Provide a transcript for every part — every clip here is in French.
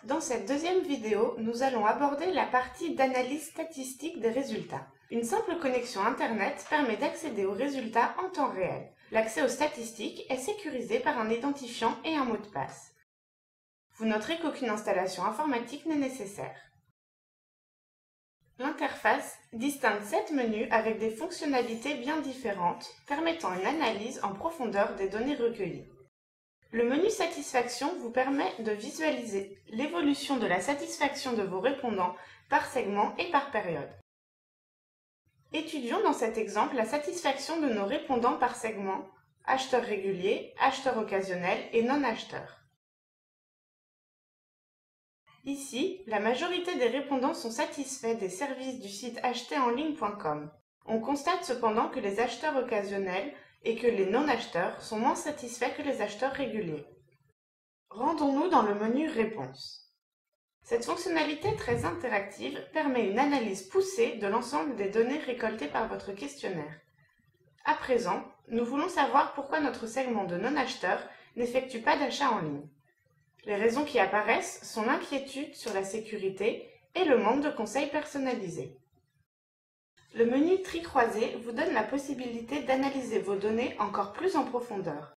Dans cette deuxième vidéo, nous allons aborder la partie d'analyse statistique des résultats. Une simple connexion Internet permet d'accéder aux résultats en temps réel. L'accès aux statistiques est sécurisé par un identifiant et un mot de passe. Vous noterez qu'aucune installation informatique n'est nécessaire. L'interface distingue 7 menus avec des fonctionnalités bien différentes, permettant une analyse en profondeur des données recueillies. Le menu Satisfaction vous permet de visualiser l'évolution de la satisfaction de vos répondants par segment et par période. Étudions dans cet exemple la satisfaction de nos répondants par segment, acheteurs réguliers, acheteurs occasionnels et non-acheteurs. Ici, la majorité des répondants sont satisfaits des services du site acheterenligne.com. On constate cependant que les acheteurs occasionnels et que les non-acheteurs sont moins satisfaits que les acheteurs réguliers. Rendons-nous dans le menu Réponses. Cette fonctionnalité très interactive permet une analyse poussée de l'ensemble des données récoltées par votre questionnaire. À présent, nous voulons savoir pourquoi notre segment de non-acheteurs n'effectue pas d'achat en ligne. Les raisons qui apparaissent sont l'inquiétude sur la sécurité et le manque de conseils personnalisés. Le menu Tri croisé vous donne la possibilité d'analyser vos données encore plus en profondeur.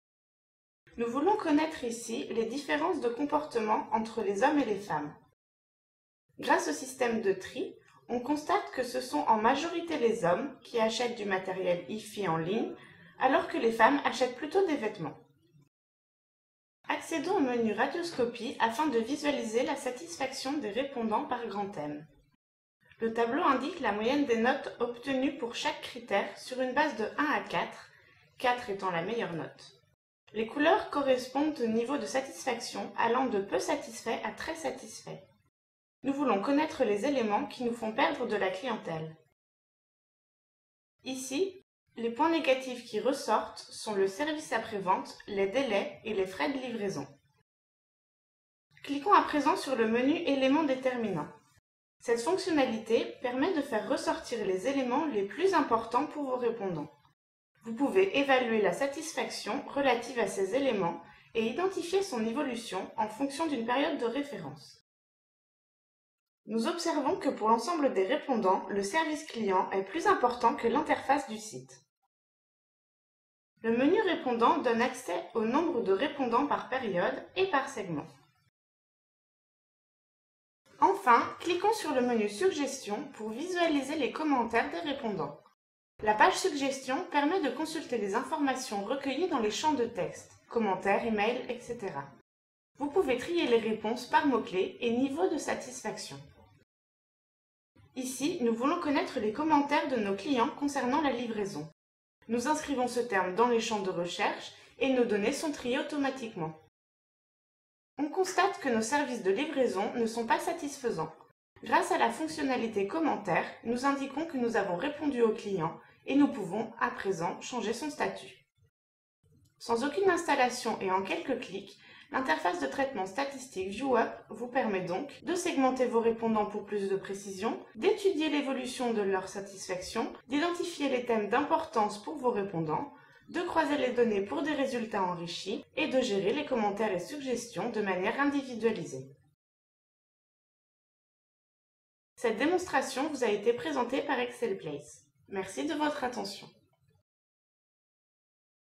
Nous voulons connaître ici les différences de comportement entre les hommes et les femmes. Grâce au système de tri, on constate que ce sont en majorité les hommes qui achètent du matériel hi-fi en ligne, alors que les femmes achètent plutôt des vêtements. Accédons au menu Radioscopie afin de visualiser la satisfaction des répondants par grand thème. Le tableau indique la moyenne des notes obtenues pour chaque critère sur une base de 1 à 4, 4 étant la meilleure note. Les couleurs correspondent au niveau de satisfaction allant de peu satisfait à très satisfait. Nous voulons connaître les éléments qui nous font perdre de la clientèle. Ici, les points négatifs qui ressortent sont le service après-vente, les délais et les frais de livraison. Cliquons à présent sur le menu Éléments déterminants. Cette fonctionnalité permet de faire ressortir les éléments les plus importants pour vos répondants. Vous pouvez évaluer la satisfaction relative à ces éléments et identifier son évolution en fonction d'une période de référence. Nous observons que pour l'ensemble des répondants, le service client est plus important que l'interface du site. Le menu Répondants donne accès au nombre de répondants par période et par segment. Enfin, cliquons sur le menu Suggestions pour visualiser les commentaires des répondants. La page Suggestions permet de consulter les informations recueillies dans les champs de texte, commentaires, emails, etc. Vous pouvez trier les réponses par mots-clés et niveau de satisfaction. Ici, nous voulons connaître les commentaires de nos clients concernant la livraison. Nous inscrivons ce terme dans les champs de recherche et nos données sont triées automatiquement. On constate que nos services de livraison ne sont pas satisfaisants. Grâce à la fonctionnalité commentaire, nous indiquons que nous avons répondu au client et nous pouvons, à présent, changer son statut. Sans aucune installation et en quelques clics, l'interface de traitement statistique ViewUp vous permet donc de segmenter vos répondants pour plus de précision, d'étudier l'évolution de leur satisfaction, d'identifier les thèmes d'importance pour vos répondants, de croiser les données pour des résultats enrichis et de gérer les commentaires et suggestions de manière individualisée. Cette démonstration vous a été présentée par Excel Place. Merci de votre attention.